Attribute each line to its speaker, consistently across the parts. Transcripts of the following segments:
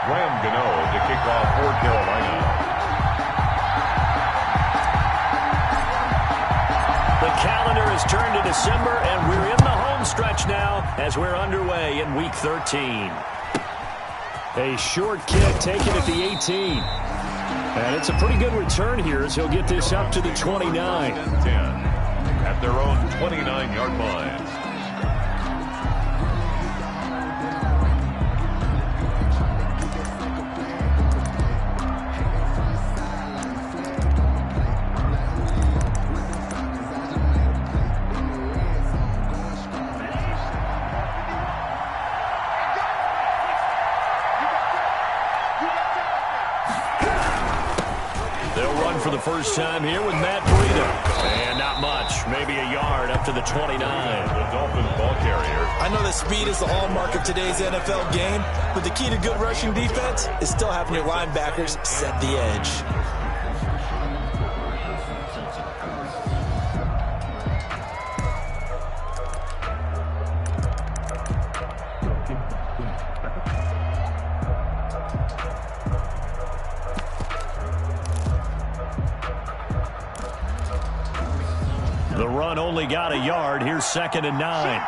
Speaker 1: to kick off for Carolina.
Speaker 2: The calendar has turned to December, and we're in the home stretch now as we're underway in Week 13. A short kick taken at the 18. And it's a pretty good return here as he'll get this up to the 29.
Speaker 1: 10 at their own 29-yard line.
Speaker 2: For the first time here with Matt Breida. And not much, maybe a yard up to the 29.
Speaker 1: The Dolphins ball carrier.
Speaker 3: I know that speed is the hallmark of today's NFL game, but the key to good rushing defense is still having your linebackers set the edge.
Speaker 2: The run only got a yard. Here's 2nd and 9.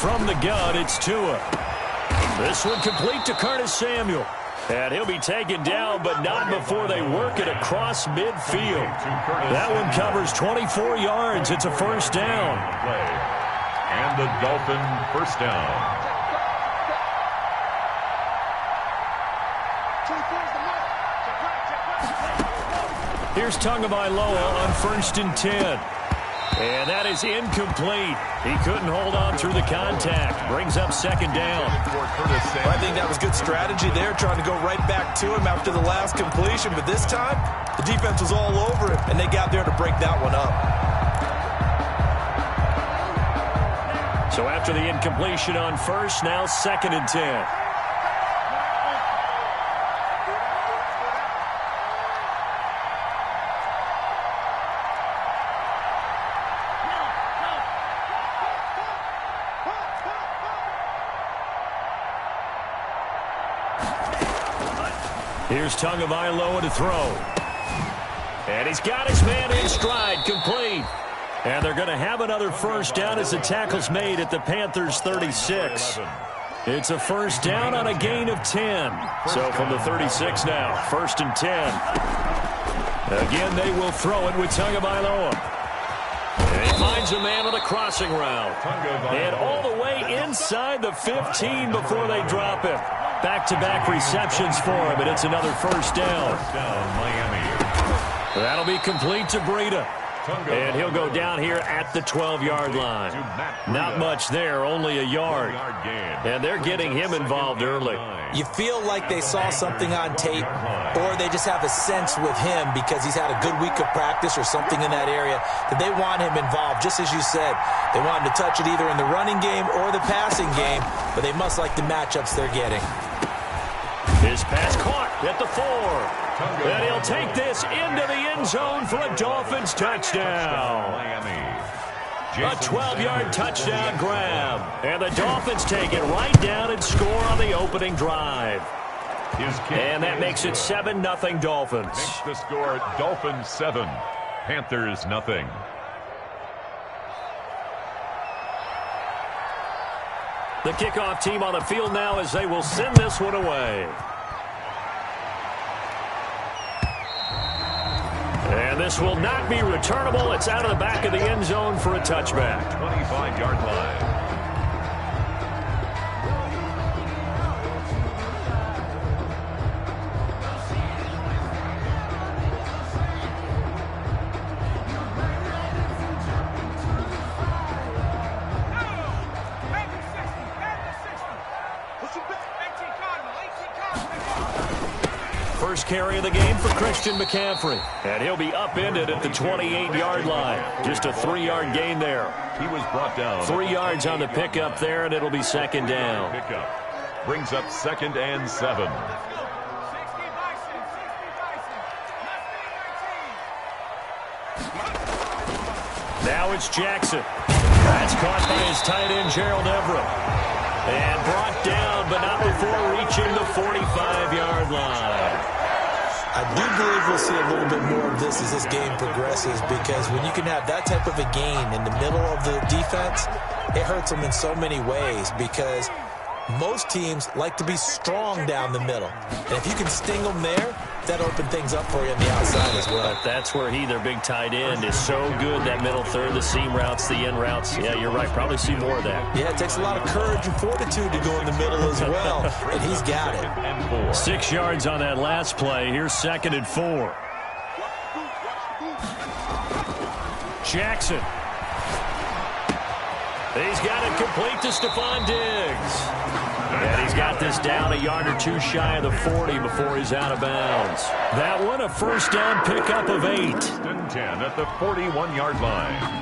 Speaker 2: From the gun, it's Tua. This one complete to Curtis Samuel. And he'll be taken down, but not before they work it across midfield. That one covers 24 yards. It's a first down.
Speaker 1: And the Dolphin first down.
Speaker 2: Here's Tagovailoa on 1st and 10. And that is incomplete. He couldn't hold on through the contact. Brings up 2nd down.
Speaker 3: I think that was good strategy there, trying to go right back to him after the last completion. But this time, the defense was all over him, and they got there to break that one up.
Speaker 2: So after the incompletion on 1st, now 2nd and 10. Here's Tagovailoa to throw. And he's got his man in stride, complete. And they're going to have another first down as the tackle's made at the Panthers' 36. It's a first down on a gain of 10. So from the 36 now, 1st and 10. Again, they will throw it with Tagovailoa. And he finds a man on a crossing route. And all the way inside the 15 before they drop him. Back-to-back receptions for him, and it's another first down. That'll be complete to Breida. And he'll go down here at the 12-yard line. Not much there, only a yard. And they're getting him involved early.
Speaker 3: You feel like they saw something on tape, or they just have a sense with him because he's had a good week of practice or something in that area that they want him involved. Just as you said, they want him to touch it either in the running game or the passing game, but they must like the matchups they're getting.
Speaker 2: His pass caught at the 4. And he'll take this into the end zone for a Dolphins touchdown. A 12-yard touchdown grab. And the Dolphins take it right down and score on the opening drive. And that makes it 7-0 Dolphins.
Speaker 1: Makes the score Dolphins 7, Panthers nothing.
Speaker 2: The kickoff team on the field now as they will send this one away. And this will not be returnable. It's out of the back of the end zone for a touchback.
Speaker 1: 25-yard line.
Speaker 2: First carry of the game for Christian McCaffrey. And he'll be upended at the 28-yard line. Just a 3-yard gain there.
Speaker 1: He was brought down.
Speaker 2: 3 yards on the pickup there, and it'll be 2nd down.
Speaker 1: Pickup brings up 2nd and 7.
Speaker 2: Now it's Jackson. That's caught by his tight end, Gerald Everett. And brought down, but not before reaching the 45-yard line.
Speaker 3: I do believe we'll see a little bit more of this as this game progresses, because when you can have that type of a gain in the middle of the defense, it hurts them in so many ways, because most teams like to be strong down the middle. And if you can sting them there, that'll open things up for you on the outside as well.
Speaker 2: But that's where their big tight end, is so good, that middle third, the seam routes, the end routes. Yeah, you're right. Probably see more of that.
Speaker 3: Yeah, it takes a lot of courage and fortitude to go in the middle as well, and he's got it.
Speaker 2: 6 yards on that last play. Here's 2nd and 4. Jackson. He's got it complete to Stephon Diggs. And he's got this down a yard or two shy of the 40 before he's out of bounds. That one, a first down pickup of 8.
Speaker 1: 10 at the 41-yard line.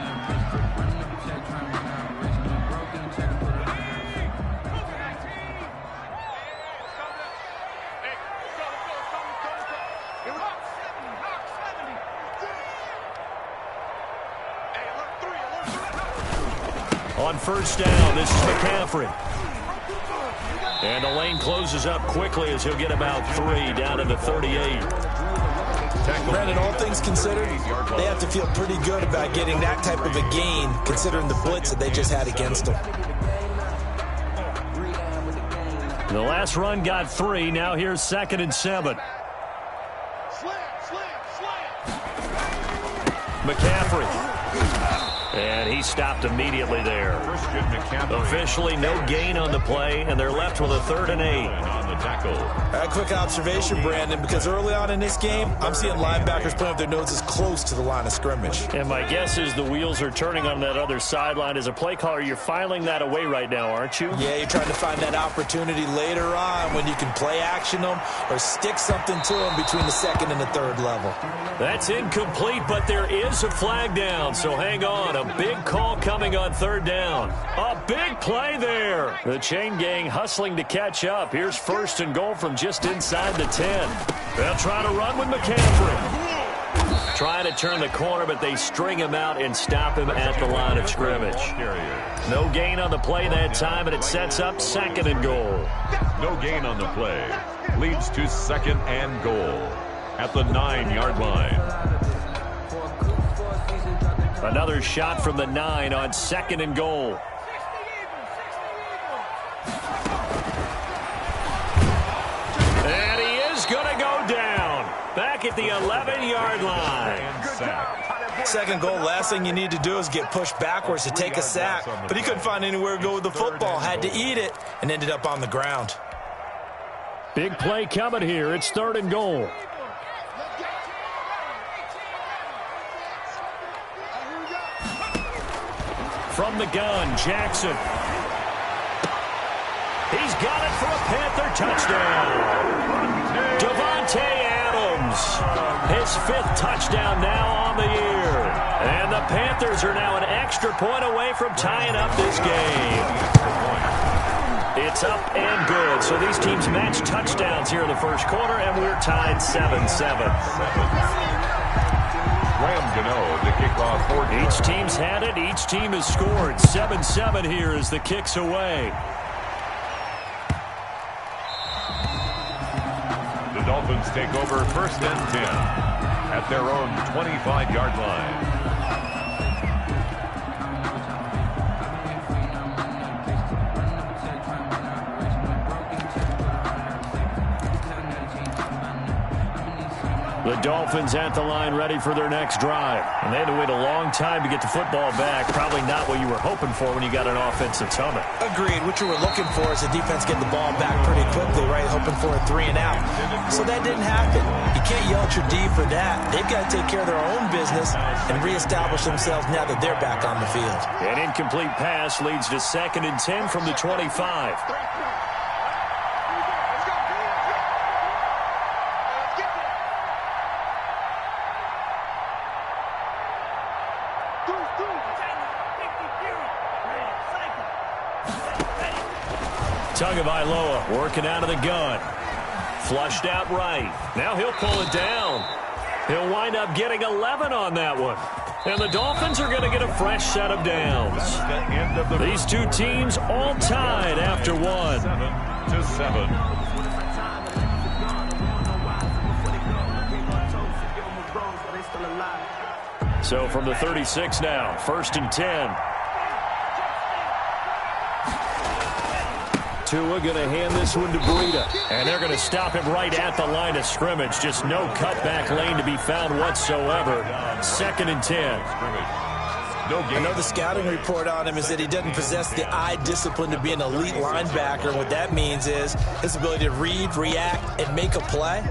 Speaker 2: On first down, this is McCaffrey. And the lane closes up quickly as he'll get about 3 down to the 38.
Speaker 3: Brandon, all things considered, they have to feel pretty good about getting that type of a gain, considering the blitz that they just had against them.
Speaker 2: The last run got 3. Now here's 2nd and 7. McCaffrey. And he stopped immediately there. Officially no gain on the play, and they're left with a 3rd and 8.
Speaker 1: On the tackle.
Speaker 3: A quick observation, Brandon, because early on in this game, I'm seeing linebackers playing with their noses close to the line of scrimmage.
Speaker 2: And my guess is the wheels are turning on that other sideline. As a play caller, you're filing that away right now, aren't you?
Speaker 3: Yeah, you're trying to find that opportunity later on when you can play action them or stick something to them between the 2nd and the 3rd level.
Speaker 2: That's incomplete, but there is a flag down, so hang on. A big call coming on 3rd down. A big play there. The chain gang hustling to catch up. Here's 1st and goal from just inside the 10. They'll try to run with McCaffrey. Trying to turn the corner, but they string him out and stop him at the line of scrimmage. No gain on the play that time, and it sets up 2nd and goal.
Speaker 1: No gain on the play. Leads to 2nd and goal at the 9-yard line.
Speaker 2: Another shot from the 9 on 2nd and goal. And he is going to go down. Back at the 11-yard line.
Speaker 3: 2nd goal, last thing you need to do is get pushed backwards to take a sack. But he couldn't find anywhere to go with the football. Had to eat it and ended up on the ground.
Speaker 2: Big play coming here. It's 3rd and goal. From the gun, Jackson. He's got it for a Panther touchdown. Devontae Adams, his 5th touchdown now on the year. And the Panthers are now an extra point away from tying up this game. It's up and good. So these teams match touchdowns here in the first quarter, and we're tied 7-7.
Speaker 1: Graham Gano, the kickoff for
Speaker 2: each team's had it. Each team has scored. 7-7 here as the kick's away.
Speaker 1: The Dolphins take over 1st and 10 at their own 25-yard line.
Speaker 2: The Dolphins at the line ready for their next drive. And they had to wait a long time to get the football back. Probably not what you were hoping for when you got an offensive summit.
Speaker 3: Agreed. What you were looking for is the defense get the ball back pretty quickly, right? Hoping for a 3 and out. So that didn't happen. You can't yell at your D for that. They've got to take care of their own business and reestablish themselves now that they're back on the field.
Speaker 2: An incomplete pass leads to 2nd and 10 from the 25. Tagovailoa working out of the gun. Flushed out right. Now he'll pull it down. He'll wind up getting 11 on that one. And the Dolphins are going to get a fresh set of downs. These two teams all tied after one.
Speaker 1: 7-7.
Speaker 2: So from the 36 now, 1st and 10. Tua going to hand this one to Breida. And they're going to stop him right at the line of scrimmage. Just no cutback lane to be found whatsoever. 2nd and 10.
Speaker 3: I know the scouting report on him is that he doesn't possess the eye discipline to be an elite linebacker. What that means is his ability to read, react, and make a play.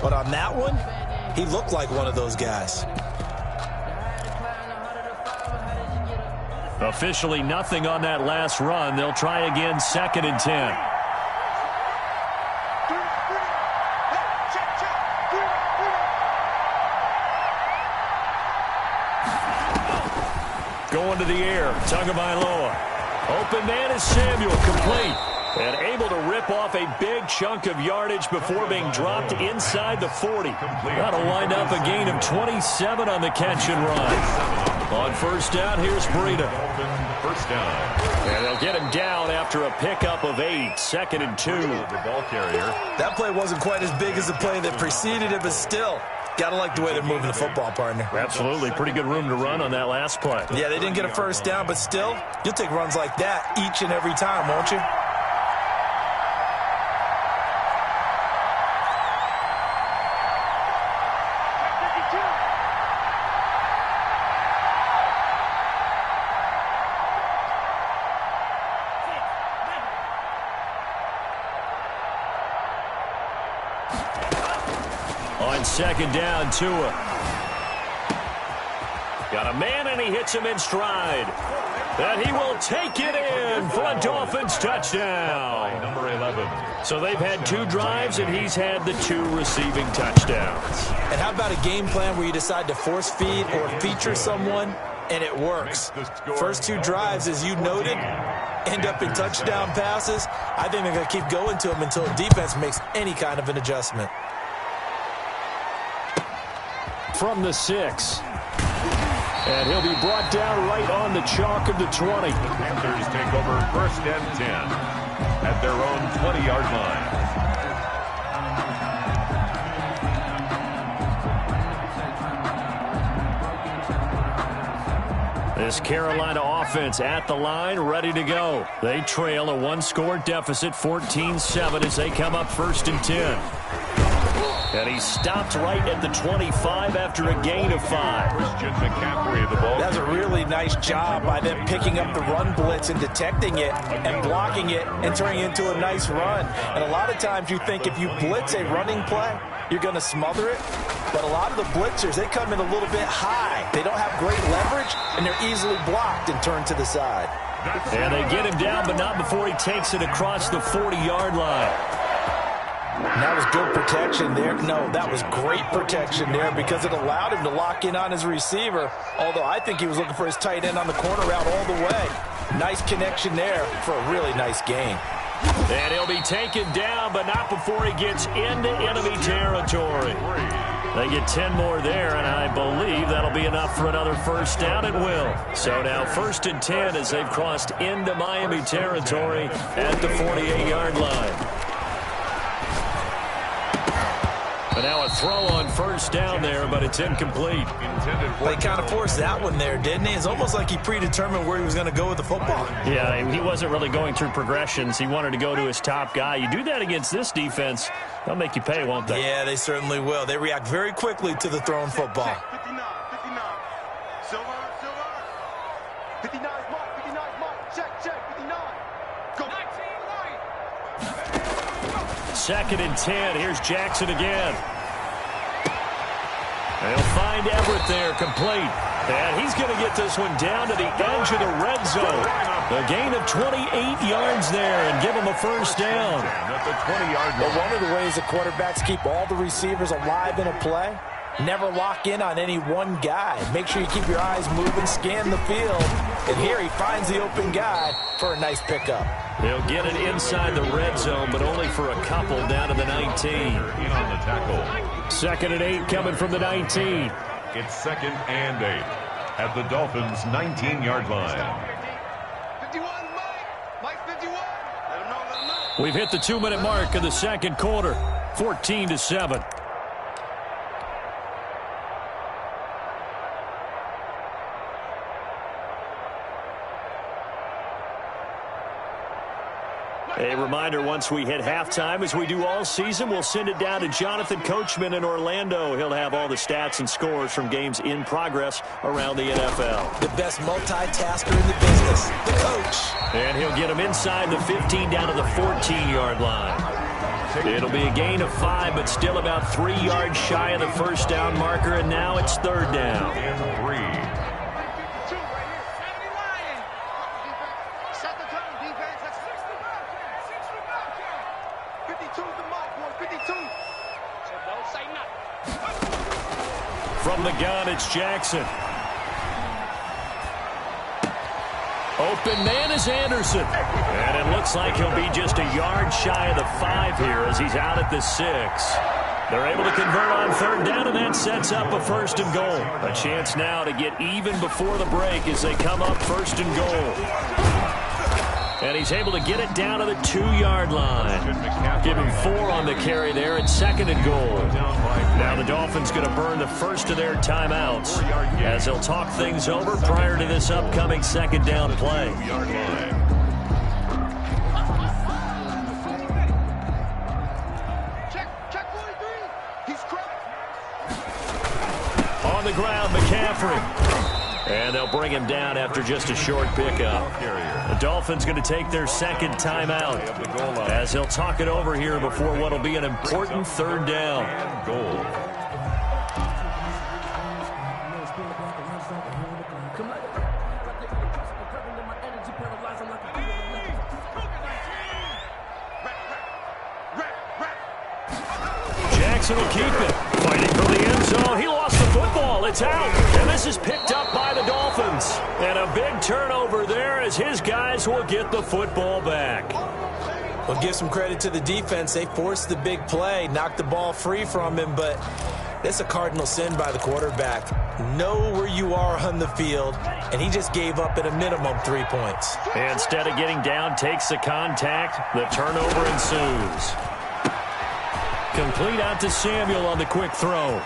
Speaker 3: But on that one, he looked like one of those guys.
Speaker 2: Officially nothing on that last run. They'll try again, 2nd and 10. Going to the air, Tagovailoa. Open man is Samuel, complete. And able to rip off a big chunk of yardage before being dropped inside the 40. That'll wind up a gain of 27 on the catch and run. On 1st down, here's Breida.
Speaker 1: 1st down.
Speaker 2: And they'll get him down after a pickup of 8. 2nd and 2.
Speaker 1: The ball carrier.
Speaker 3: That play wasn't quite as big as the play that preceded it, but still, got to like the way they're moving the football, partner.
Speaker 2: Absolutely. Pretty good room to run on that last play.
Speaker 3: Yeah, they didn't get a 1st down, but still, you'll take runs like that each and every time, won't you?
Speaker 2: On 2nd down, Tua. Got a man, and he hits him in stride. And he will take it in for a Dolphins touchdown.
Speaker 1: Number 11.
Speaker 2: So they've had 2 drives, and he's had the 2 receiving touchdowns.
Speaker 3: And how about a game plan where you decide to force feed or feature someone, and it works? First 2 drives, as you noted, end up in touchdown passes. I think they're going to keep going to them until defense makes any kind of an adjustment.
Speaker 2: From the 6. And he'll be brought down right on the chalk of the 20.
Speaker 1: The Panthers take over 1st and 10 at their own 20-yard line.
Speaker 2: This Carolina offense at the line, ready to go. They trail a 1-score deficit, 14-7, as they come up 1st and 10. And he stopped right at the 25 after a gain of 5.
Speaker 1: Christian McCaffrey, the ball.
Speaker 3: That's a really nice job by them picking up the run blitz and detecting it and blocking it and turning it into a nice run. And a lot of times you think if you blitz a running play, you're going to smother it. But a lot of the blitzers, they come in a little bit high. They don't have great leverage, and they're easily blocked and turned to the side.
Speaker 2: And they get him down, but not before he takes it across the 40-yard line.
Speaker 3: That was good protection there. No, that was great protection there because it allowed him to lock in on his receiver, although I think he was looking for his tight end on the corner route all the way. Nice connection there for a really nice gain.
Speaker 2: And he'll be taken down, but not before he gets into enemy territory. They get 10 more there, and I believe that'll be enough for another 1st down at will. So now 1st and 10 as they've crossed into Miami territory at the 48-yard line. But now a throw on 1st down there, but it's incomplete.
Speaker 3: Well, he kind of forced that one there, didn't he? It's almost like he predetermined where he was going to go with the football.
Speaker 2: Yeah, he wasn't really going through progressions. He wanted to go to his top guy. You do that against this defense, they'll make you pay, won't they?
Speaker 3: Yeah, they certainly will. They react very quickly to the thrown football.
Speaker 4: 59. Silver. 59 mark. Check. 59. Go.
Speaker 2: 2nd and 10. Here's Jackson again. They'll find Everett there, complete. And he's going to get this one down to the edge of the red zone. A gain of 28 yards there and give him a 1st down.
Speaker 3: Well, one of the ways the quarterbacks keep all the receivers alive in a play Never lock in on any one guy. Make sure you keep your eyes moving, scan the field. And here he finds the open guy for a nice pickup.
Speaker 2: He'll get it inside the red zone, but only for a couple down to the 19.
Speaker 1: In on the tackle.
Speaker 2: 2nd and 8 coming from the 19.
Speaker 1: It's 2nd and 8 at the Dolphins' 19-yard line.
Speaker 4: 51, Mike 51. Let him know.
Speaker 2: We've hit the 2-minute mark of the second quarter, 14-7. A reminder, once we hit halftime, as we do all season, we'll send it down to Jonathan Coachman in Orlando. He'll have all the stats and scores from games in progress around the NFL.
Speaker 3: The best multitasker in the business, the coach.
Speaker 2: And he'll get him inside the 15 down to the 14-yard line. It'll be a gain of 5, but still about 3 yards shy of the first down marker, and now it's 3rd down.
Speaker 1: And 3.
Speaker 2: From the gun, it's Jackson. Open man is Anderson. And it looks like he'll be just a yard shy of the 5 here as he's out at the 6. They're able to convert on 3rd down, and that sets up a 1st and goal. A chance now to get even before the break as they come up 1st and goal. And he's able to get it down to the 2-yard line. Give him 4 on the carry there at 2nd and goal. Now the Dolphins going to burn the first of their timeouts as they'll talk things over prior to this upcoming 2nd down play. On the ground, McCaffrey. And they'll bring him down after just a short pickup. The Dolphins going to take their 2nd timeout as they'll talk it over here before what will be an important 3rd down.
Speaker 1: Goal.
Speaker 2: Jackson will keep it. Fighting for the end zone. He lost the football. It's out. And this is picked up by the Dolphins. And a big turnover there as his guys will get the football back.
Speaker 3: Well, give some credit to the defense. They forced the big play, knocked the ball free from him, but that's a cardinal sin by the quarterback. Know where you are on the field, and he just gave up at a minimum 3 points.
Speaker 2: Instead of getting down, takes the contact. The turnover ensues. Complete out to Samuel on the quick throw.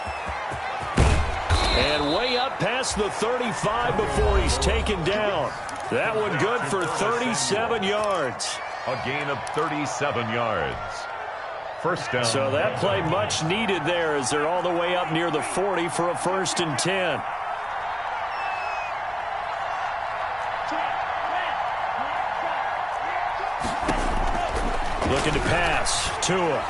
Speaker 2: And way up past the 35 before he's taken down. That one good for 37 yards.
Speaker 1: A gain of 37 yards. 1st down.
Speaker 2: So that play much needed there as they're all the way up near the 40 for a 1st and 10. Looking to pass. Tua.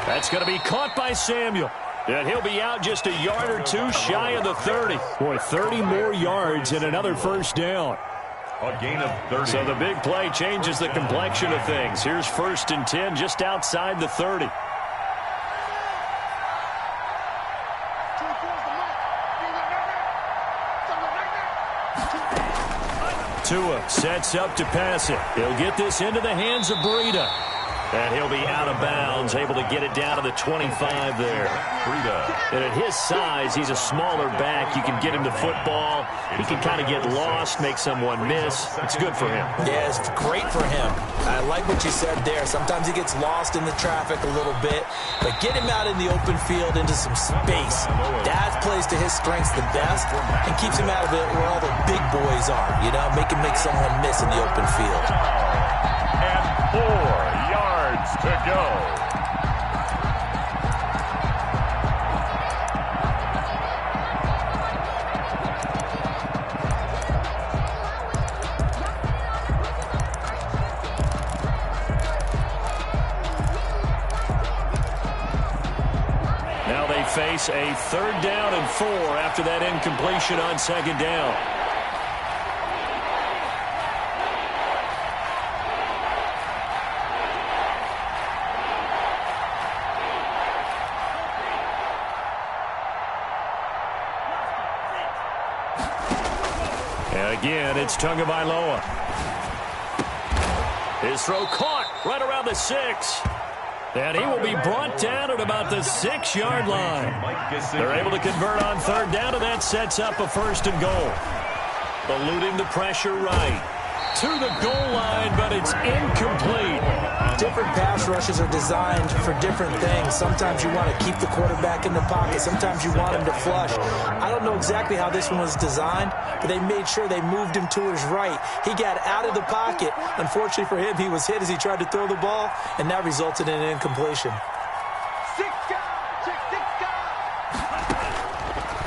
Speaker 2: That's going to be caught by Samuel. And he'll be out just a yard or 2 shy of the 30. Boy, 30 more yards and another 1st down.
Speaker 1: A gain of 30.
Speaker 2: So the big play changes the complexion of things. Here's 1st and 10 just outside the 30. Tua sets up to pass it. He'll get this into the hands of Breida. And he'll be out of bounds, able to get it down to the 25 there. And at his size, he's a smaller back. You can get him the football. He can kind of get lost, make someone miss. It's good for him.
Speaker 3: Yeah, it's great for him. I like what you said there. Sometimes he gets lost in the traffic a little bit. But get him out in the open field into some space. That plays to his strengths the best and keeps him out of it where all the big boys are. You know, make him make someone miss in the open field.
Speaker 1: And 4 yards to go.
Speaker 2: Now they face a 3rd down and 4 after that incompletion on 2nd down. And again, it's Tagovailoa. His throw caught right around the 6. And he will be brought down at about the 6-yard line. They're able to convert on third down, and that sets up a 1st and goal. Eluding the pressure right to the goal line, but it's incomplete.
Speaker 3: Different pass rushes are designed for different things. Sometimes you want to keep the quarterback in the pocket. Sometimes you want him to flush. I don't know exactly how this one was designed, but they made sure they moved him to his right. He got out of the pocket. Unfortunately for him, he was hit as he tried to throw the ball, and that resulted in an incompletion.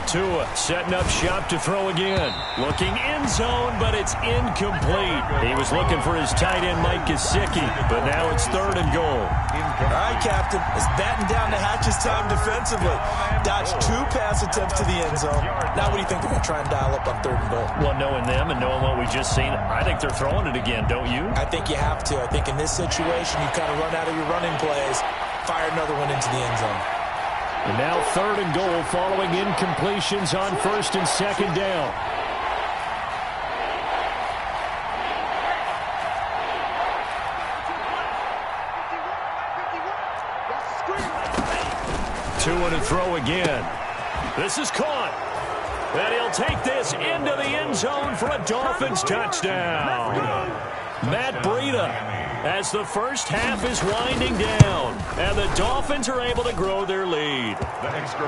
Speaker 2: Tua setting up shop to throw again. Looking end zone, but it's incomplete. He was looking for his tight end, Mike Gesicki, but now it's 3rd and goal.
Speaker 3: All right, Captain. It's batten down the hatches time defensively. Dodged 2 pass attempts to the end zone. Now what do you think they're going to try and dial up on 3rd and goal?
Speaker 2: Well, knowing them and knowing what we just seen, I think they're throwing it again, don't you?
Speaker 3: I think you have to. I think in this situation, you kind of run out of your running plays, fire another one into the end zone.
Speaker 2: And now 3rd and goal following incompletions on 1st and 2nd down. Tua to throw again. This is caught. And he'll take this into the end zone for a Dolphins touchdown. Matt Breida, as the first half is winding down, and the Dolphins are able to grow their lead.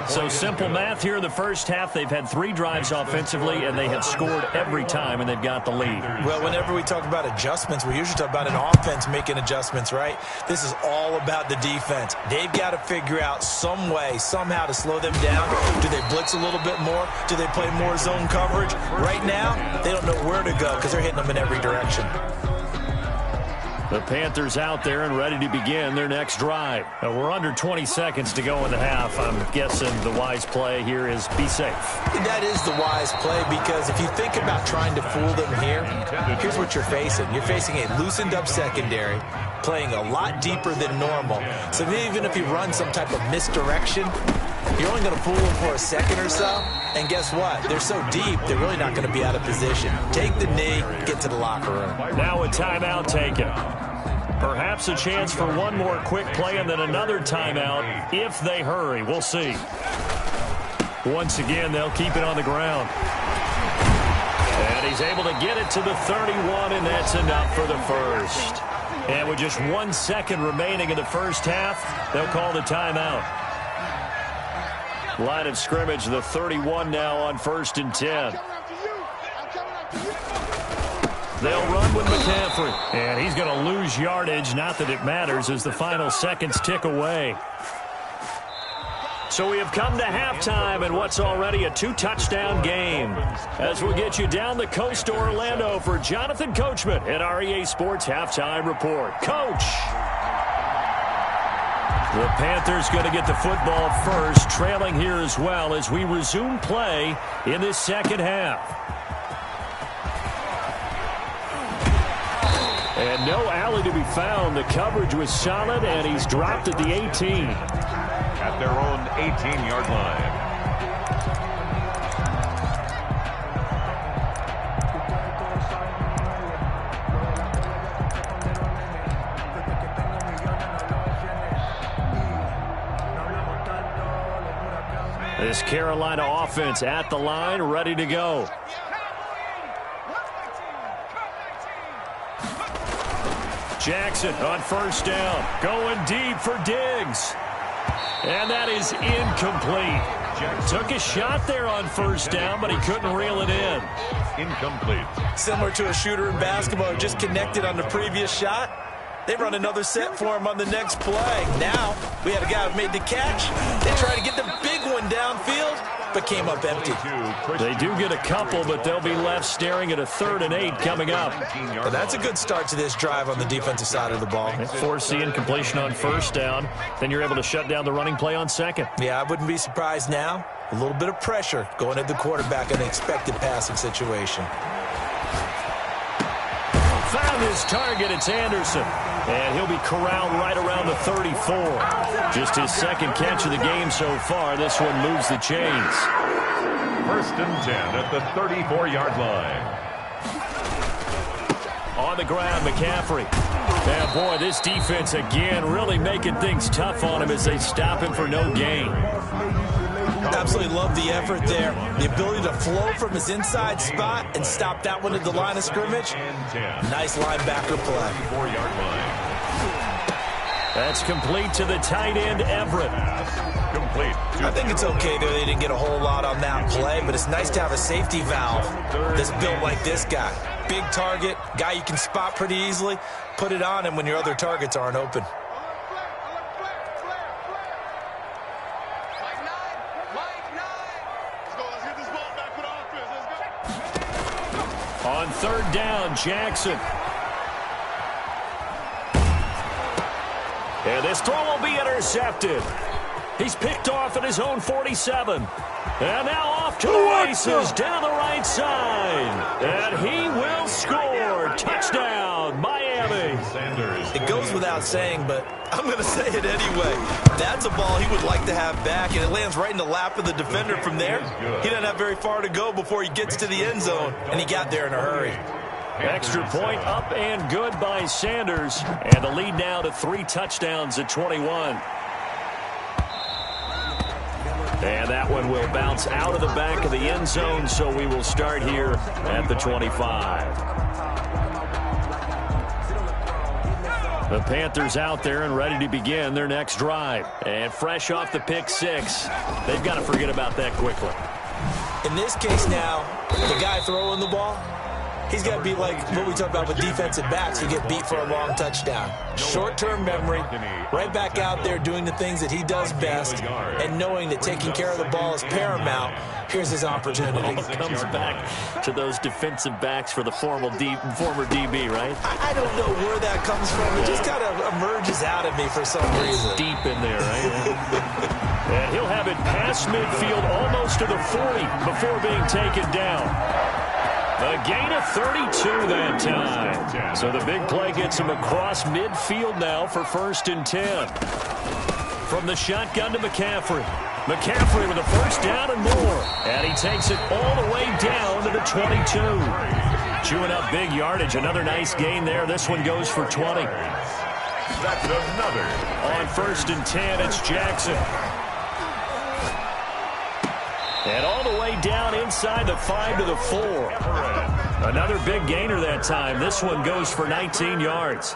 Speaker 2: So simple math here in the first half. They've had 3 drives offensively, and they have scored every time, and they've got the lead.
Speaker 3: Well, whenever we talk about adjustments, we usually talk about an offense making adjustments, right? This is all about the defense. They've got to figure out some way, somehow to slow them down. Do they blitz a little bit more? Do they play more zone coverage? Right now, they don't know where to go because they're hitting them in every direction.
Speaker 2: The Panthers out there and ready to begin their next drive. Now, we're under 20 seconds to go in the half. I'm guessing the wise play here is be safe.
Speaker 3: That is the wise play, because if you think about trying to fool them here, here's what you're facing. You're facing a loosened up secondary, playing a lot deeper than normal. So even if you run some type of misdirection, you're only going to fool them for a second or so. And guess what? They're so deep, they're really not going to be out of position. Take the knee, get to the locker room.
Speaker 2: Now a timeout taken. Perhaps a chance for one more quick play and then another timeout if they hurry. We'll see. Once again, they'll keep it on the ground. And he's able to get it to the 31, and that's enough for the first. And with just 1 second remaining in the first half, they'll call the timeout. Line of scrimmage, the 31 now on 1st and 10. They'll run with McCaffrey. And he's going to lose yardage. Not that it matters as the final seconds tick away. So we have come to halftime in what's already a 2-touchdown game. As we'll get you down the coast to Orlando for Jonathan Coachman at our EA Sports Halftime Report. Coach! The Panthers going to get the football first, trailing here as well as we resume play in this second half. And no alley to be found. The coverage was solid, and he's dropped at the 18.
Speaker 1: At their own 18-yard line.
Speaker 2: This Carolina offense at the line, ready to go. Jackson on 1st down, going deep for Diggs. And that is incomplete. Took a shot there on 1st down, but he couldn't reel it in.
Speaker 1: Incomplete.
Speaker 3: Similar to a shooter in basketball who just connected on the previous shot. They run another set for him on the next play. Now, we had a guy who made the catch. They tried to get the big one downfield, but came up empty.
Speaker 2: They do get a couple, but they'll be left staring at a 3rd and 8 coming up.
Speaker 3: But that's a good start to this drive on the defensive side of the ball.
Speaker 2: Force the incompletion on 1st down. Then you're able to shut down the running play on 2nd.
Speaker 3: Yeah, I wouldn't be surprised now. A little bit of pressure going at the quarterback in an expected passing situation.
Speaker 2: Found his target. It's Anderson. And he'll be corralled right around the 34. Just his 2nd catch of the game so far. This one moves the chains.
Speaker 1: 1st and 10 at the 34-yard line.
Speaker 2: the ground, McCaffrey. And, boy, this defense, again, really making things tough on him as they stop him for no gain.
Speaker 3: Absolutely love the effort there. The ability to flow from his inside spot and stop that one at the line of scrimmage. Nice linebacker play.
Speaker 1: 4-yard line.
Speaker 2: That's complete to the tight end, Everett.
Speaker 1: Complete.
Speaker 3: I think it's okay there. They didn't get a whole lot on that play, but it's nice to have a safety valve that's built like this guy. Big target, guy you can spot pretty easily. Put it on him when your other targets aren't open.
Speaker 2: On third down, Jackson. And this throw will be intercepted. He's picked off at his own 47. And now off to the races down the right side. And he will score. Touchdown, Miami.
Speaker 3: It goes without saying, but I'm going to say it anyway. That's a ball he would like to have back, and it lands right in the lap of the defender from there. He doesn't have very far to go before he gets to the end zone, and he got there in a hurry.
Speaker 2: Extra point up and good by Sanders. And the lead now to 3 touchdowns at 21. And that one will bounce out of the back of the end zone, so we will start here at the 25. The Panthers out there and ready to begin their next drive. And fresh off the pick 6, they've got to forget about that quickly.
Speaker 3: In this case now, the guy throwing the ball, he's got to be like what we talk about with defensive backs. You get beat for a long touchdown. Short-term memory, right back out there doing the things that he does best, and knowing that taking care of the ball is paramount. Here's his opportunity.
Speaker 2: All comes back to those defensive backs for the former DB, right?
Speaker 3: I don't know where that comes from. It just kind of emerges out of me for some reason.
Speaker 2: Deep in there, right? And he'll have it past midfield almost to the 40 before being taken down. A gain of 32 that time. So the big play gets him across midfield now for 1st and 10. From the shotgun to McCaffrey. McCaffrey with a first down and more. And he takes it all the way down to the 22. Chewing up big yardage. Another nice gain there. This one goes for 20.
Speaker 1: That's another.
Speaker 2: On 1st and 10, it's Jackson. And all the way down inside the 5 to the 4. Another big gainer that time. This one goes for 19 yards.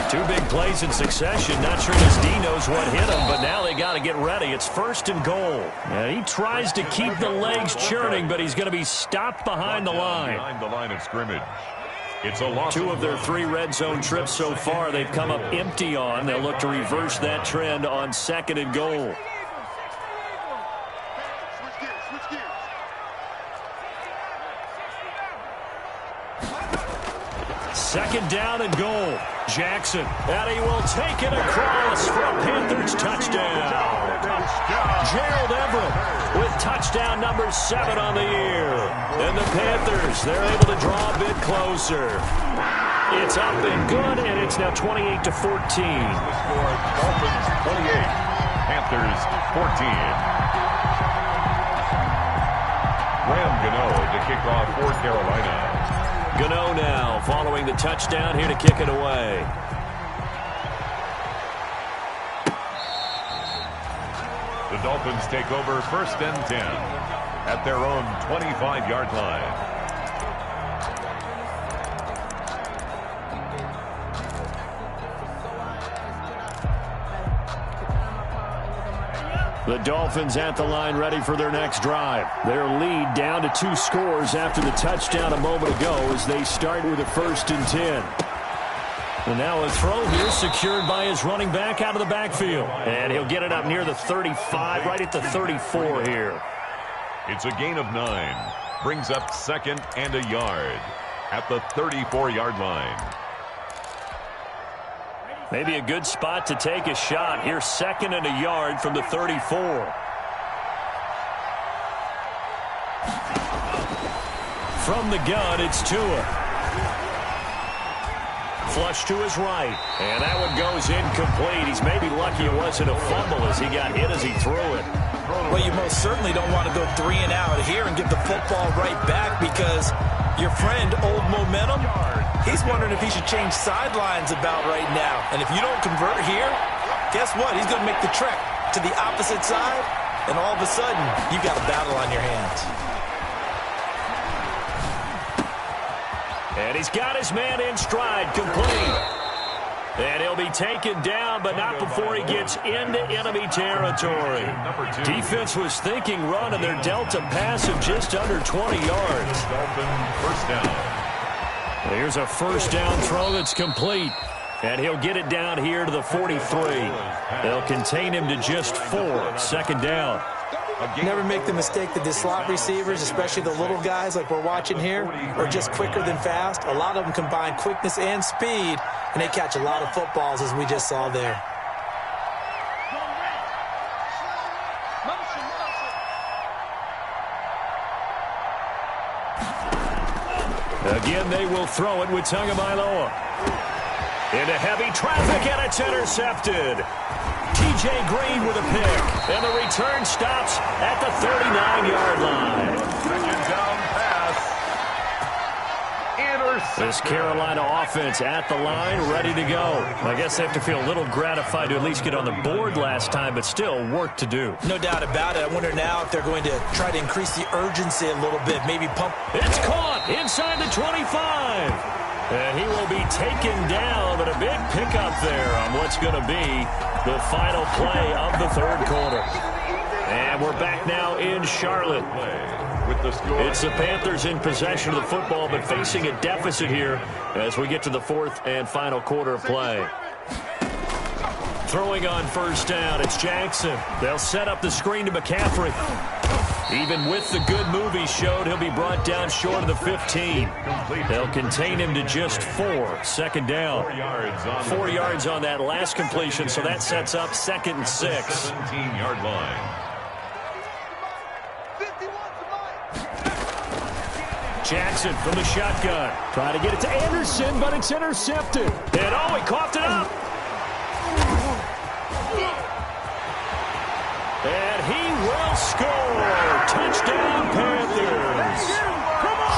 Speaker 2: 2 big plays in succession. Not sure this D knows what hit him, but now they got to get ready. It's 1st and goal. And he tries to keep the legs churning, but he's going to be stopped behind the line.
Speaker 1: Behind the line of scrimmage. It's a loss.
Speaker 2: 2 of their 3 red zone trips so far they've come up empty on. They'll look to reverse that trend on 2nd and goal. Second down and goal. Jackson, and he will take it across for a Panthers touchdown. Gerald Everett with touchdown number 7 on the year. And the Panthers, they're able to draw a bit closer. It's up and good, and it's now 28-14.
Speaker 1: The score, Dolphins 28, Panthers 14. Graham Gano to kick off for Carolina.
Speaker 2: Gano now following the touchdown here to kick it away.
Speaker 1: The Dolphins take over 1st and 10 at their own 25-yard line.
Speaker 2: The Dolphins at the line ready for their next drive. Their lead down to 2 scores after the touchdown a moment ago as they start with a 1st and 10. And now a throw here secured by his running back out of the backfield. And he'll get it up near the 35, right at the 34 here.
Speaker 1: It's a gain of 9. Brings up 2nd and a yard at the 34-yard line.
Speaker 2: Maybe a good spot to take a shot. Here's 2nd and a yard from the 34. From the gun, it's Tua. Flush to his right. And that one goes incomplete. He's maybe lucky it wasn't a fumble as he got hit as he threw it.
Speaker 3: Well, you most certainly don't want to go 3 and out here and give the football right back because Your friend, Old Momentum, he's wondering if he should change sidelines about right now. And if you don't convert here, guess what? He's going to make the trek to the opposite side, and all of a sudden, you've got a battle on your hands.
Speaker 2: And he's got his man in stride, complete. And he'll be taken down, but not before he gets into enemy territory. Defense was thinking run, and they're dealt a pass of just under 20 yards.
Speaker 1: First down.
Speaker 2: Here's a first down throw that's complete. And he'll get it down here to the 43. They'll contain him to just 4. Second down.
Speaker 3: Never make the mistake that the slot receivers, especially the little guys like we're watching here, are just quicker than fast. A lot of them combine quickness and speed, and they catch a lot of footballs, as we just saw there.
Speaker 2: Again, they will throw it with Tagovailoa. Into heavy traffic, and it's intercepted. T.J. Green with a pick, and the return stops at the 39-yard line.
Speaker 1: Second down pass. Intercepted.
Speaker 2: This Carolina offense at the line, ready to go. I guess they have to feel a little gratified to at least get on the board last time, but still work to do.
Speaker 3: No doubt about it. I wonder now if they're going to try to increase the urgency a little bit, maybe pump.
Speaker 2: It's caught inside the 25. And he will be taken down, but a big pickup there on what's going to be the final play of the third quarter. And we're back now in Charlotte. It's the Panthers in possession of the football, but facing a deficit here as we get to the fourth and final quarter of play. Throwing on first down, it's Jackson. They'll set up the screen to McCaffrey. Even with the good move he showed, he'll be brought down short of the 15. They'll contain him to just 4. Second down. 4 yards on that last completion, so that sets up 2nd and 6.
Speaker 1: 17-yard line.
Speaker 2: Jackson from the shotgun. Trying to get it to Anderson, but it's intercepted. And oh, he coughed it up. And he will score. Touchdown, Panthers.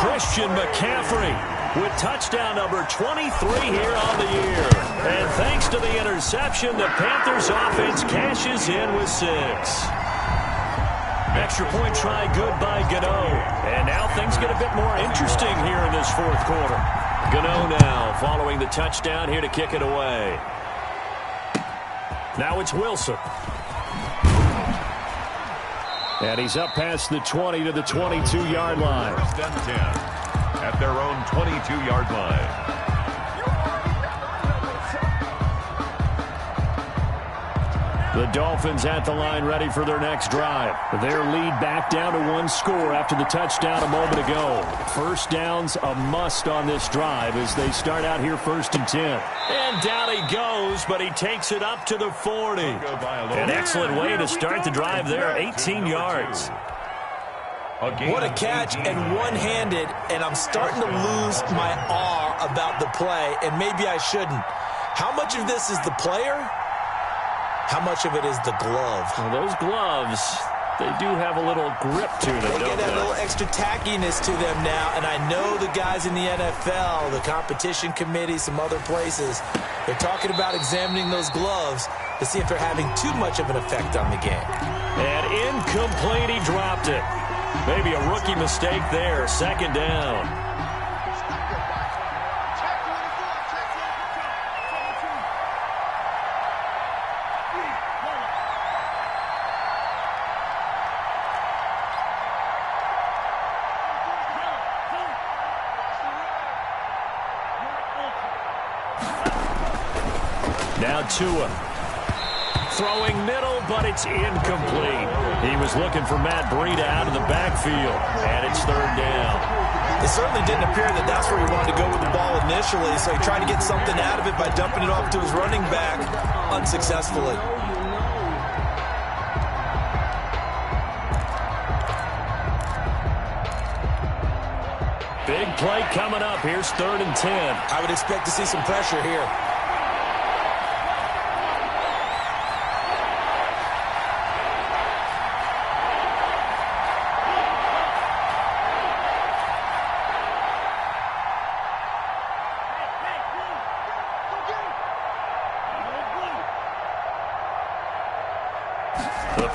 Speaker 2: Christian McCaffrey with touchdown number 23 here on the year. And thanks to the interception, the Panthers offense cashes in with 6. Extra point try good by Gano. And now things get a bit more interesting here in this fourth quarter. Gano now following the touchdown here to kick it away. Now it's Wilson. And he's up past the 20 to the 22-yard line.
Speaker 1: First and 10 at their own 22-yard line.
Speaker 2: The Dolphins at the line ready for their next drive. Their lead back down to 1 score after the touchdown a moment ago. First down's a must on this drive as they start out here 1st and 10. And down he goes, but he takes it up to the 40. An excellent way to start the drive there, 18 yards.
Speaker 3: What a catch, and one-handed, and I'm starting to lose my awe about the play, and maybe I shouldn't. How much of this is the player? How much of it is the glove?
Speaker 2: Well, those gloves, they do have a little grip to them,
Speaker 3: They
Speaker 2: don't
Speaker 3: get that
Speaker 2: they?
Speaker 3: little extra tackiness to them now, and I know the guys in the NFL, the competition committee, some other places, they're talking about examining those gloves to see if they're having too much of an effect on the game.
Speaker 2: And incomplete, he dropped it. Maybe a rookie mistake there, 2nd down. Now Tua. Throwing middle, but it's incomplete. He was looking for Matt Breida out of the backfield, and it's 3rd down.
Speaker 3: It certainly didn't appear that that's where he wanted to go with the ball initially, so he tried to get something out of it by dumping it off to his running back unsuccessfully.
Speaker 2: Big play coming up. Here's 3rd and 10.
Speaker 3: I would expect to see some pressure here.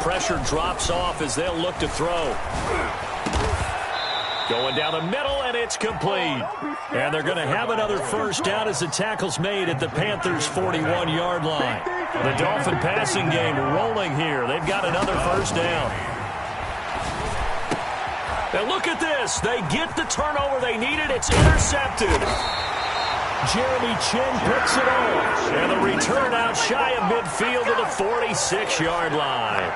Speaker 2: pressure drops off as they'll look to throw. Going down the middle, and it's complete. And they're going to have another first down as the tackle's made at the Panthers' 41-yard line. The Dolphin passing game rolling here. They've got another first down. And look at this. They get the turnover they needed. It's intercepted. Jeremy Chin picks it off. And the return out shy of midfield to the 46-yard line.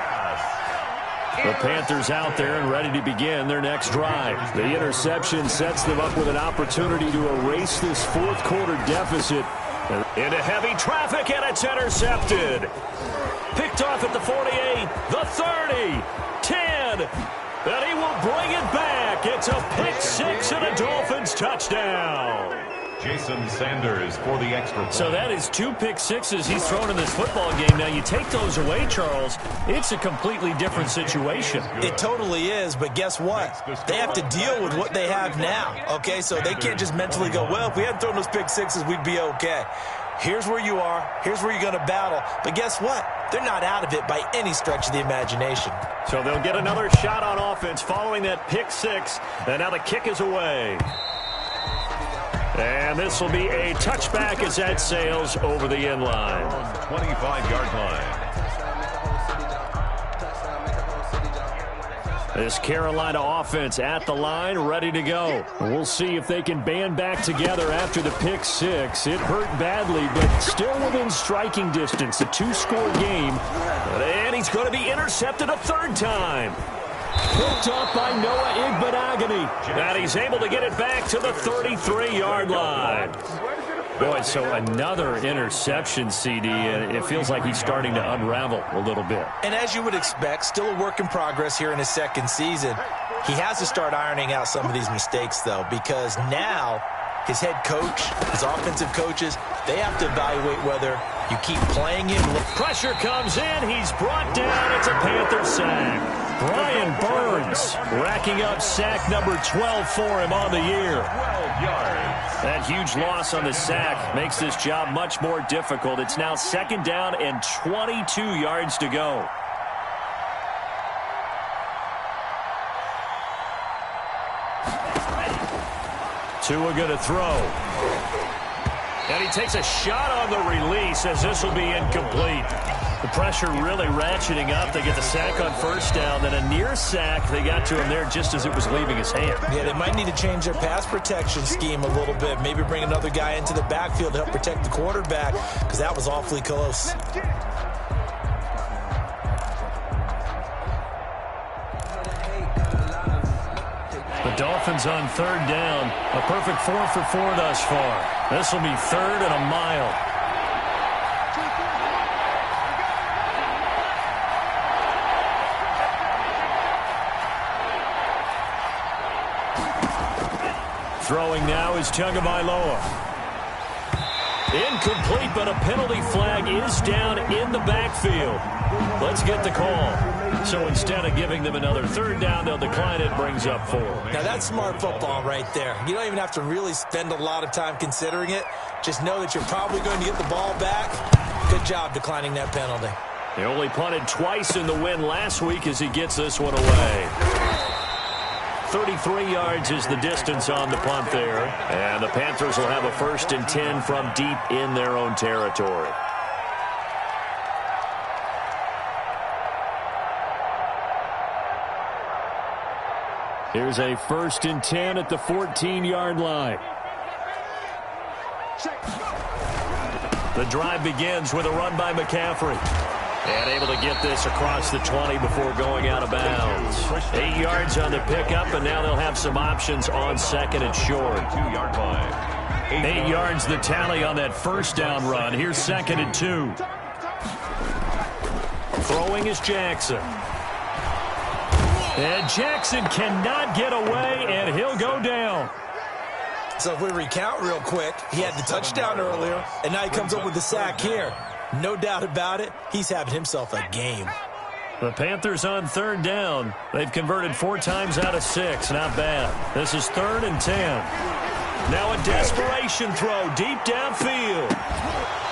Speaker 2: The Panthers out there and ready to begin their next drive. The interception sets them up with an opportunity to erase this fourth-quarter deficit. Into heavy traffic, and it's intercepted. Picked off at the 48, the 30, 10, and he will bring it back. It's a pick six and a Dolphins touchdown.
Speaker 1: Jason Sanders for the extra point.
Speaker 2: So that is 2 pick sixes he's thrown in this football game. Now, you take those away, Charles, it's a completely different situation.
Speaker 3: It totally is, but guess what? They have to deal with what they have now, okay? So they can't just mentally go, well, if we hadn't thrown those pick sixes, we'd be okay. Here's where you are. Here's where you're going to battle. But guess what? They're not out of it by any stretch of the imagination.
Speaker 2: So they'll get another shot on offense following that pick six. And now the kick is away. And this will be a touchback as that sails over the end line.
Speaker 1: 25-yard line.
Speaker 2: This Carolina offense at the line, ready to go. We'll see if they can band back together after the pick six. It hurt badly, but still within striking distance. A 2-score game. And he's going to be intercepted a third time. Picked up by Noah Igbenogany. And he's able to get it back to the 33-yard line. Boy, so another interception, CD, and it feels like he's starting to unravel a little bit.
Speaker 3: And as you would expect, still a work in progress here in his second season. He has to start ironing out some of these mistakes, though, because now his head coach, his offensive coaches, they have to evaluate whether you keep playing him.
Speaker 2: Pressure comes in. He's brought down. It's a Panther sack. Brian Burns racking up sack number 12 for him on the year.
Speaker 1: 12 yards.
Speaker 2: That huge loss on the sack makes this job much more difficult. It's now second down and 22 yards to go. Tua going to throw. And he takes a shot on the release as this will be incomplete. The pressure really ratcheting up. They get the sack on first down, then a near sack. They got to him there just as it was leaving his hand.
Speaker 3: Yeah, they might need to change their pass protection scheme a little bit. Maybe bring another guy into the backfield to help protect the quarterback, because that was awfully close.
Speaker 2: The Dolphins on third down. A perfect 4 for 4 thus far. This will be third and a mile. Throwing now is Tagovailoa. Incomplete, but a penalty flag is down in the backfield. Let's get the call. So instead of giving them another third down, they'll decline it, brings up 4.
Speaker 3: Now that's smart football right there. You don't even have to really spend a lot of time considering it. Just know that you're probably going to get the ball back. Good job declining that penalty.
Speaker 2: They only punted twice in the win last week as he gets this one away. 33 yards is the distance on the punt there. And the Panthers will have a 1st and 10 from deep in their own territory. Here's a 1st and 10 at the 14-yard line. The drive begins with a run by McCaffrey. And able to get this across the 20 before going out of bounds. 8 yards on the pickup, and now they'll have some options on second and short.
Speaker 1: 2-yard line.
Speaker 2: 8 yards the tally on that first down run. Here's 2nd and 2. Throwing is Jackson. And Jackson cannot get away, and he'll go down.
Speaker 3: So if we recount real quick, he had the touchdown earlier, and now he comes up with the sack here. No doubt about it, he's having himself a game.
Speaker 2: The Panthers on third down. They've converted 4 times out of 6. Not bad. This is 3rd and 10. Now a desperation throw deep downfield.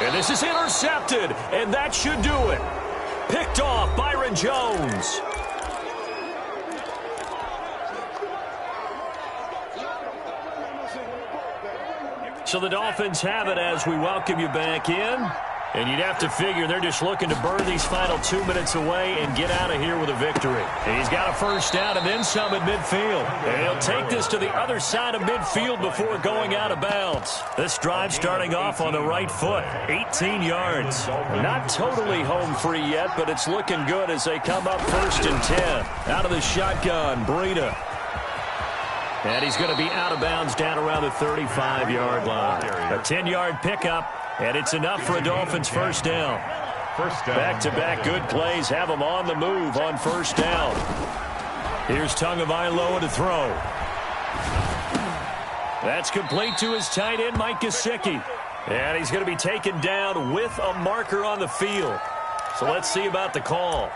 Speaker 2: And this is intercepted, and that should do it. Picked off Byron Jones. So the Dolphins have it as we welcome you back in. And you'd have to figure they're just looking to burn these final 2 minutes away and get out of here with a victory. And he's got a first down and then some at midfield. And he'll take this to the other side of midfield before going out of bounds. This drive starting off on the right foot. 18 yards. Not totally home free yet, but it's looking good as they come up 1st and 10. Out of the shotgun, Breida. And he's going to be out of bounds down around the 35-yard line. A 10-yard pickup. And it's enough for a Dolphins first down. Back-to-back good plays have them on the move on first down. Here's Tagovailoa to throw. That's complete to his tight end, Mike Gesicki. And he's going to be taken down with a marker on the field. So let's see about the call.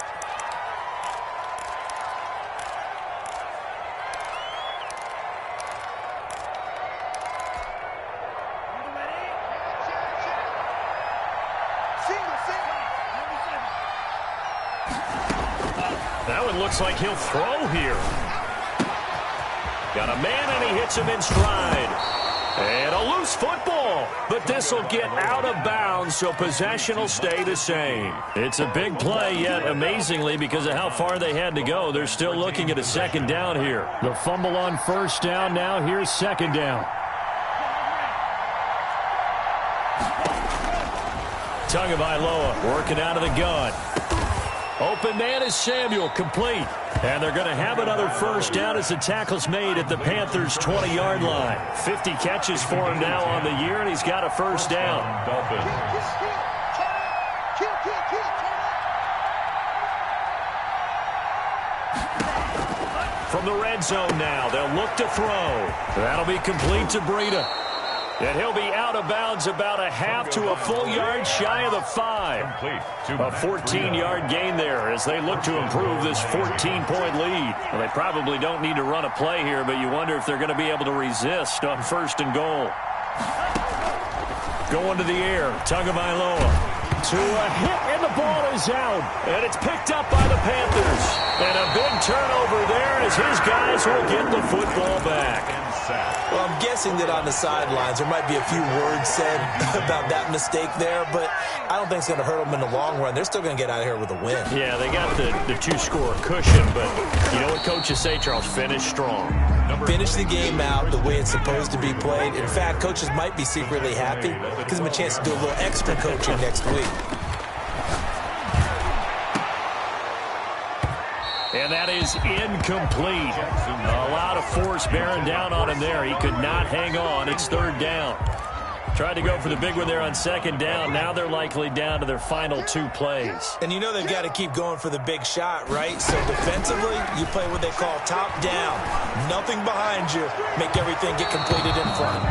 Speaker 2: Looks like he'll throw here. Got a man, and he hits him in stride. And a loose football. But this will get out of bounds, so possession will stay the same. It's a big play, yet amazingly, because of how far they had to go, they're still looking at a second down here. The fumble on first down. Now here's second down. Tagovailoa working out of the gun. Open man is Samuel, complete. And they're going to have another first down as the tackle's made at the Panthers' 20-yard line. 50 catches for him now on the year, and he's got a first down. From the red zone now, they'll look to throw. That'll be complete to Breida. And he'll be out of bounds about a half to a full yard shy of the 5. A 14-yard gain there as they look to improve this 14-point lead. Well, they probably don't need to run a play here, but you wonder if they're going to be able to resist on 1st and goal. Going to the air, Tagovailoa. To a hit, and the ball is out. And it's picked up by the Panthers. And a big turnover there as his guys will get the football back.
Speaker 3: Well, I'm guessing that on the sidelines there might be a few words said about that mistake there, but I don't think it's going to hurt them in the long run. They're still going to get out of here with a win.
Speaker 2: Yeah, they got the two-score cushion, but you know what coaches say, Charles? Finish strong.
Speaker 3: Finish the game out the way it's supposed to be played. In fact, coaches might be secretly happy. Gives them a chance to do a little extra coaching next week.
Speaker 2: And that is incomplete. A lot of force bearing down on him there. He could not hang on. It's 3rd down. Tried to go for the big one there on 2nd down. Now they're likely down to their final 2 plays.
Speaker 3: And you know they've got to keep going for the big shot, right? So defensively, you play what they call top down. Nothing behind you. Make everything get completed in front.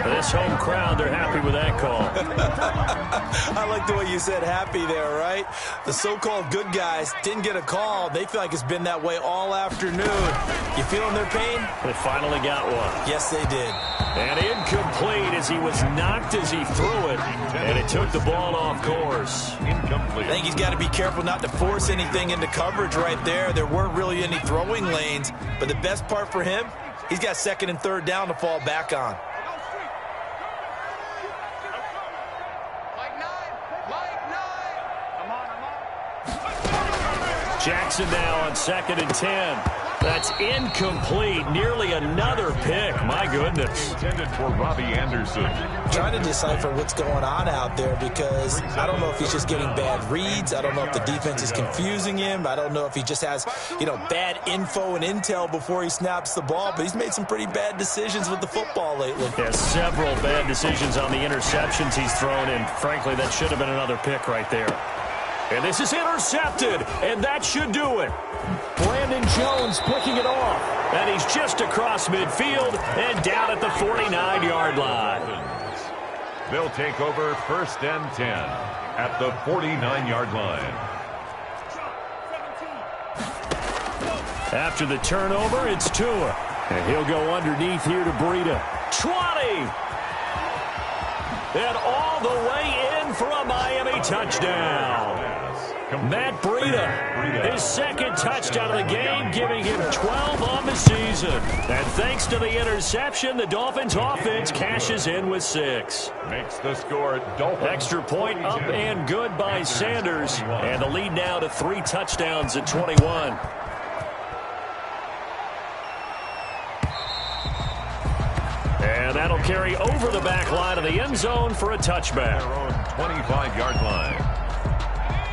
Speaker 2: For this home crowd, they're happy with that call.
Speaker 3: I like the way you said happy there, right? The so-called good guys didn't get a call. They feel like it's been that way all afternoon. You feeling their pain?
Speaker 2: They finally got one.
Speaker 3: Yes, they did.
Speaker 2: And incomplete as he was knocked as he threw it. And it took the ball off course.
Speaker 3: Incomplete. I think he's got to be careful not to force anything into coverage right there. There weren't really any throwing lanes. But the best part for him, he's got 2nd and 3rd down to fall back on.
Speaker 2: Jackson now on 2nd and 10. That's incomplete. Nearly another pick. My goodness.
Speaker 1: Intended for Robbie Anderson.
Speaker 3: Trying to decipher what's going on out there because I don't know if he's just getting bad reads. I don't know if the defense is confusing him. I don't know if he just has, bad info and intel before he snaps the ball. But he's made some pretty bad decisions with the football lately.
Speaker 2: Yeah, several bad decisions on the interceptions he's thrown. And frankly, that should have been another pick right there. And this is intercepted, and that should do it. Brandon Jones picking it off. And he's just across midfield and down at the 49-yard line.
Speaker 1: They'll take over 1st and 10 at the 49-yard line.
Speaker 2: After the turnover, it's Tua. And he'll go underneath here to Breida. 20! And all the way in for a Miami touchdown. Matt Breida, his second touchdown of the game, giving him 12 on the season. And thanks to the interception, the Dolphins offense cashes in with 6.
Speaker 1: Makes the score Dolphins.
Speaker 2: Extra point up and good by Sanders. And the lead now to 3 touchdowns at 21. And that'll carry over the back line of the end zone for a touchback.
Speaker 1: Their own 25-yard line.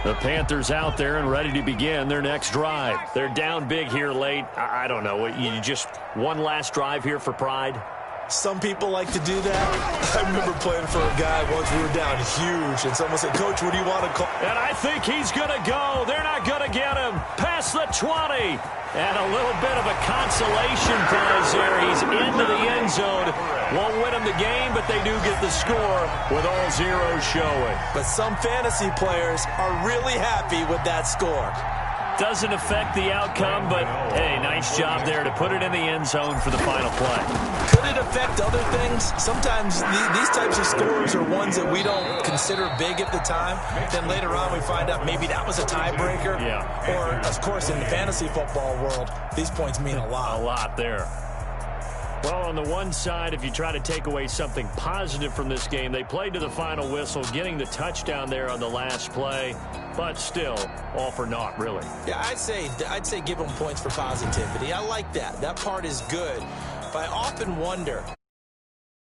Speaker 2: The Panthers out there and ready to begin their next drive. They're down big here late. I don't know. You just one last drive here for pride?
Speaker 3: Some people like to do that. I remember playing for a guy once we were down huge, and someone said, Coach, what do you want to call?
Speaker 2: And I think he's going to go. They're not going to get him. Past the 20. And a little bit of a consolation prize there. He's into the end zone. Won't win them the game, but they do get the score with all zeros showing.
Speaker 3: But some fantasy players are really happy with that score.
Speaker 2: Doesn't affect the outcome, but, hey, nice job there to put it in the end zone for the final play.
Speaker 3: Could it affect other things? Sometimes these types of scores are ones that we don't consider big at the time. Then later on we find out maybe that was a tiebreaker.
Speaker 2: Yeah.
Speaker 3: Or, of course, in the fantasy football world, these points mean a lot.
Speaker 2: A lot there. Well, on the one side, if you try to take away something positive from this game, they played to the final whistle, getting the touchdown there on the last play, but still, all for naught, really.
Speaker 3: Yeah, I'd say give them points for positivity. I like that. That part is good. But I often wonder,